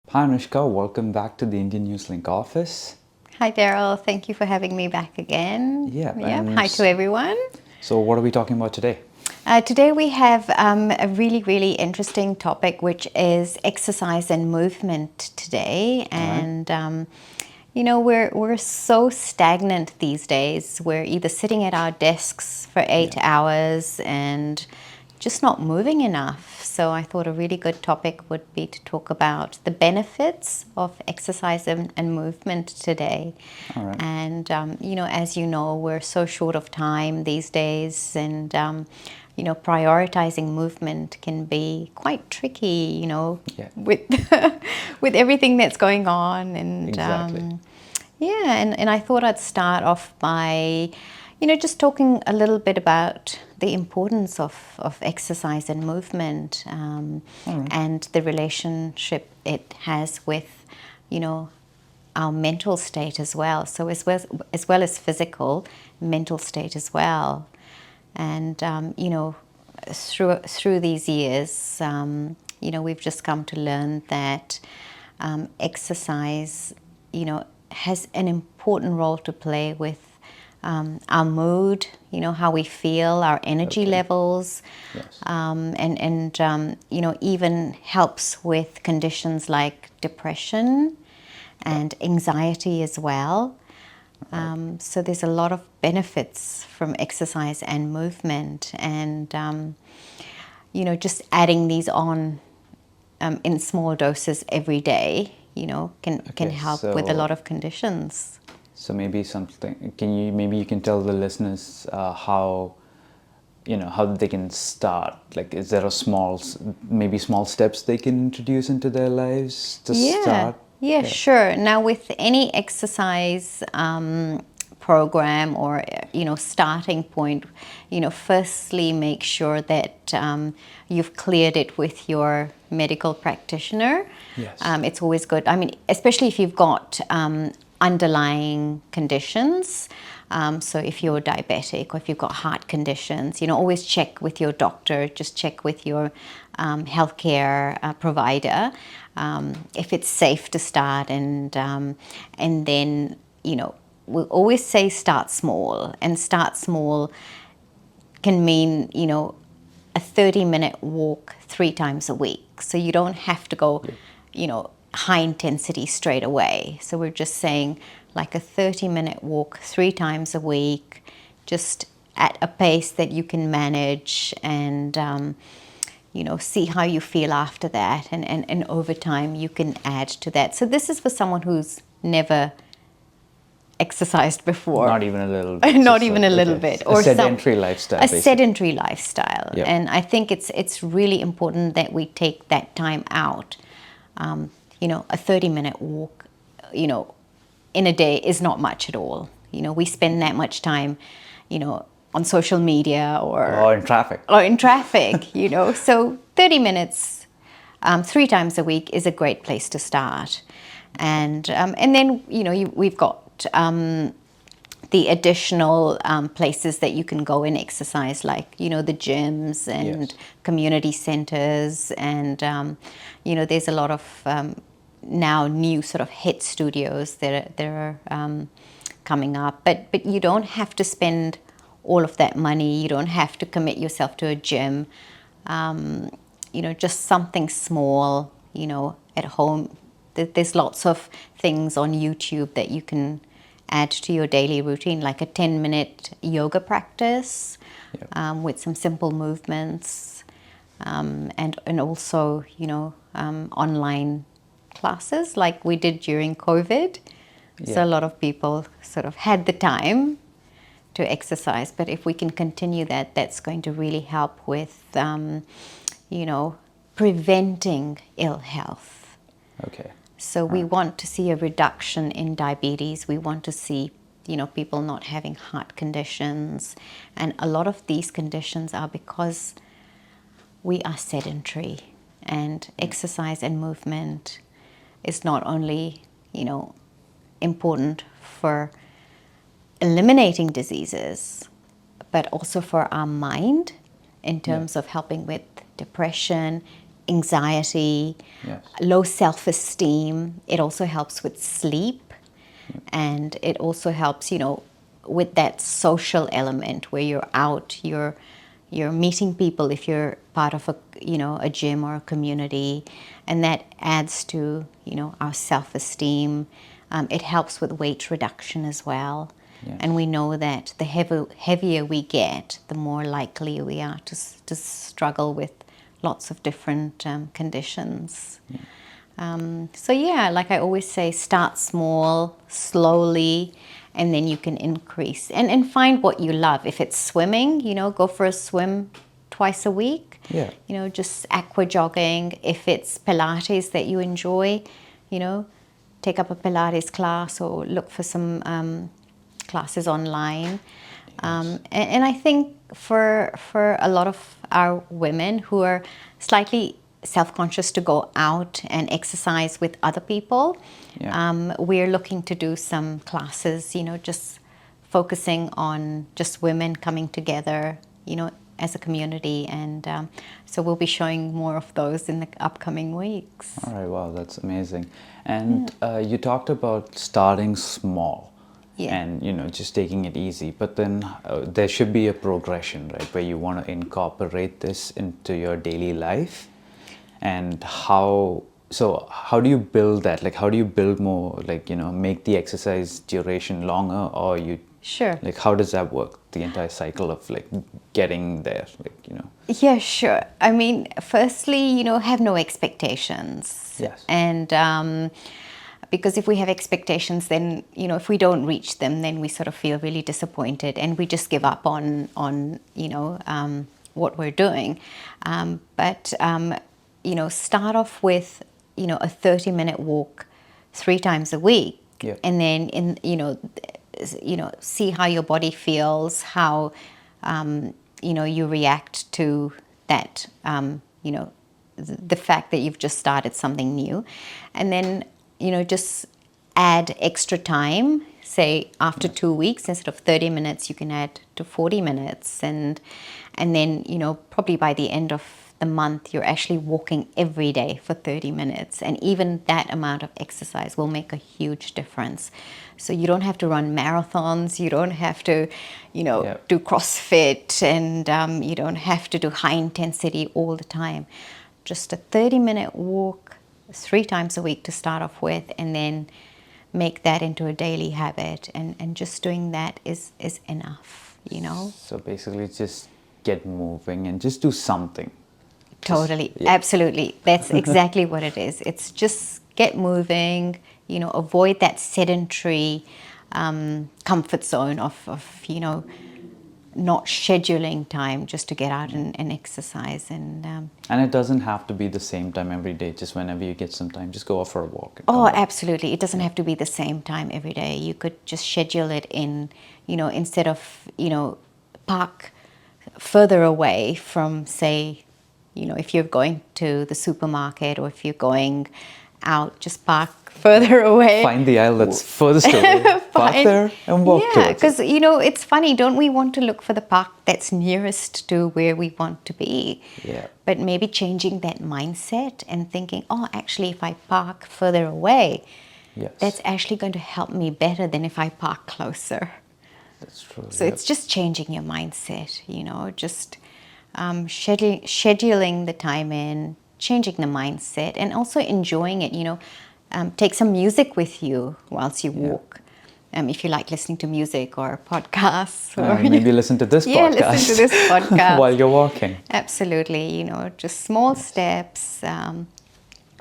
Hi Anushka, welcome back to the Indian Newslink office. Hi, Daryl. Thank you for having me back again. Yeah, Hi to everyone. so what are we talking about today? Today we have a really interesting topic, which is exercise and movement today. And we're so stagnant these days. We're either sitting at our desks for 8 hours and just not moving enough. So I thought a really good topic would be to talk about the benefits of exercise and movement today. All right. And as you know, we're so short of time these days, and prioritizing movement can be quite tricky. Yeah. With with everything that's going on, and Exactly. and I thought I'd start off by just talking a little bit about the importance of exercise and movement, and the relationship it has with, our mental state as well. So as well as physical, mental state as well. And through these years, we've just come to learn that exercise, has an important role to play with our mood, how we feel, our energy levels, Yes. and even helps with conditions like depression and anxiety as well. So there's a lot of benefits from exercise and movement, and just adding these on in small doses every day, can help with a lot of conditions. So maybe something. Maybe you can tell the listeners how how they can start. Like, is there maybe small steps they can introduce into their lives to start? Yeah, sure. Now, with any exercise program or starting point, firstly make sure that you've cleared it with your medical practitioner. Yes. It's always good. I mean, especially if you've got underlying conditions. So if you're diabetic or if you've got heart conditions, always check with your doctor. Just check with your healthcare provider if it's safe to start, and then we'll always say start small. And start small can mean a 30-minute walk 3 times a week. So you don't have to go high intensity straight away. So we're just saying like a 30-minute walk 3 times a week, just at a pace that you can manage, and see how you feel after that, and over time you can add to that. So this is for someone who's never exercised before. Not even a little bit. Not even a little bit. Or a sedentary lifestyle. A sedentary lifestyle. Yep. And I think it's really important that we take that time out. A 30-minute walk, in a day is not much at all. We spend that much time, on social media or in traffic. So 30 minutes 3 times a week is a great place to start. And then, we've got the additional places that you can go and exercise, like, the gyms and community centers. And, there's a lot of now new sort of HIIT studios that are coming up. But you don't have to spend all of that money. You don't have to commit yourself to a gym. Just something small, at home. There's lots of things on YouTube that you can add to your daily routine, like a 10-minute yoga practice with some simple movements, and also, online classes like we did during COVID. So a lot of people sort of had the time to exercise, but if we can continue that, that's going to really help with, preventing ill health. Okay. So we want to see a reduction in diabetes. We want to see, people not having heart conditions. And a lot of these conditions are because we are sedentary. And exercise and movement is not only, important for eliminating diseases, but also for our mind in terms of helping with depression, anxiety, Yes. low self-esteem. It also helps with sleep, and it also helps, with that social element where you're out, you're meeting people if you're part of a gym or a community, and that adds to our self-esteem. It helps with weight reduction as well. Yes. And we know that the heavier we get, the more likely we are to struggle with lots of different conditions. So yeah, like I always say, start small, slowly, and then you can increase. And find what you love. If it's swimming, go for a swim twice a week. Yeah. Just aqua jogging. If it's Pilates that you enjoy, take up a Pilates class or look for some classes online. And I think for a lot of our women who are slightly self-conscious to go out and exercise with other people, we're looking to do some classes, just focusing on just women coming together, as a community. And so we'll be showing more of those in the upcoming weeks. All right, wow, that's amazing. And you talked about starting small. Yeah. And just taking it easy, but then there should be a progression, right, where you want to incorporate this into your daily life. And how do you build that? Like, how do you build more, like, make the exercise duration longer, or you Sure. like, how does that work, the entire cycle of like getting there, Yeah, sure. I mean, firstly, have no expectations. Yes. And because if we have expectations, then, if we don't reach them, then we sort of feel really disappointed and we just give up on what we're doing. But start off with, a 30-minute walk 3 times a week. Yeah. And then, see how your body feels, how, you react to that, the fact that you've just started something new. And then, just add extra time. Say after 2 weeks, instead of 30 minutes, you can add to 40 minutes. And then, probably by the end of the month, you're actually walking every day for 30 minutes. And even that amount of exercise will make a huge difference. So you don't have to run marathons. You don't have to, do CrossFit, and you don't have to do high intensity all the time. Just a 30-minute walk 3 times a week to start off with, and then make that into a daily habit. And just doing that is enough, So basically just get moving and just do something. Totally. Absolutely. That's exactly what it is. It's just get moving, avoid that sedentary comfort zone of not scheduling time just to get out and exercise. And it doesn't have to be the same time every day. Just whenever you get some time, just go out for a walk. Oh, absolutely. It doesn't have to be the same time every day. You could just schedule it in, instead of, park further away from, say, if you're going to the supermarket, or if you're going out, just park further away. Find the aisle that's furthest away. Park there and walk towards it. Yeah, because, it's funny. Don't we want to look for the park that's nearest to where we want to be? Yeah. But maybe changing that mindset and thinking, oh, actually, if I park further away, Yes. that's actually going to help me better than if I park closer. That's true. So it's just changing your mindset, just scheduling the time in, changing the mindset, and also enjoying it. Take some music with you whilst you walk. If you like listening to music or podcasts. Or maybe listen to this podcast. Yeah, listen to this podcast. While you're walking. Absolutely, just small steps.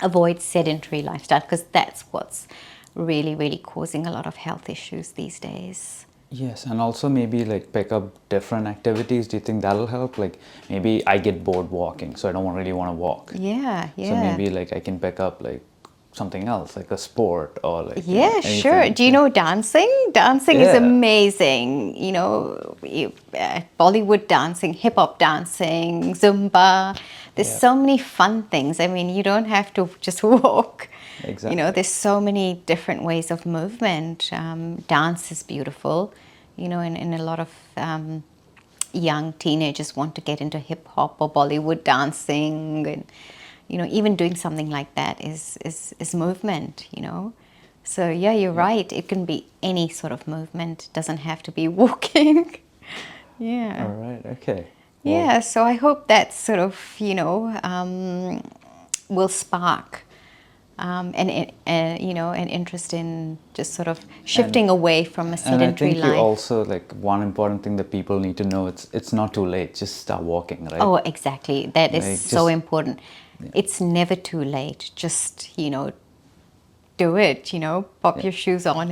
Avoid sedentary lifestyle, because that's what's really, really causing a lot of health issues these days. Yes, and also maybe like pick up different activities. Do you think that'll help? Like maybe I get bored walking, so I don't really want to walk. Yeah. So maybe like I can pick up like something else, like a sport or like yeah, sure. Do you know dancing? Dancing is amazing. Bollywood dancing, hip hop dancing, Zumba. There's so many fun things. I mean, you don't have to just walk. Exactly. There's so many different ways of movement. Dance is beautiful, and a lot of young teenagers want to get into hip hop or Bollywood dancing, and even doing something like that is movement, So yeah, you're right. It can be any sort of movement. It doesn't have to be walking. Yeah. All right. Okay. Yeah, so I hope that sort of, will spark an interest in just sort of shifting away from a And I sedentary think you life. also, like, one important thing that people need to know, it's not too late. Just start walking, right? Oh, exactly. That is Like, so just- important. It's never too late. Just, do it, pop your shoes on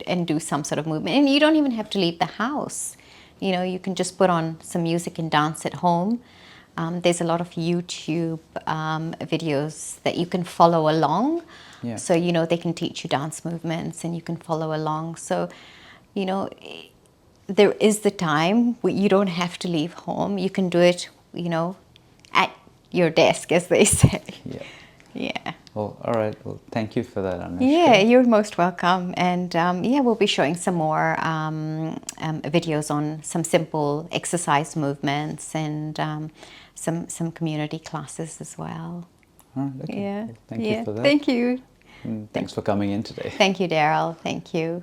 and do some sort of movement. And you don't even have to leave the house. You can just put on some music and dance at home. There's a lot of YouTube videos that you can follow along. Yeah. So, they can teach you dance movements and you can follow along. So, there is the time where you don't have to leave home. You can do it, at your desk, as they say. Yeah. Yeah. Well, all right. Well, thank you for that, Anushka. Yeah, you're most welcome. And we'll be showing some more videos on some simple exercise movements and some community classes as well. All right. Okay. Yeah. Well, thank you for that. Thank you. And thanks for coming in today. Thank you, Daryl. Thank you.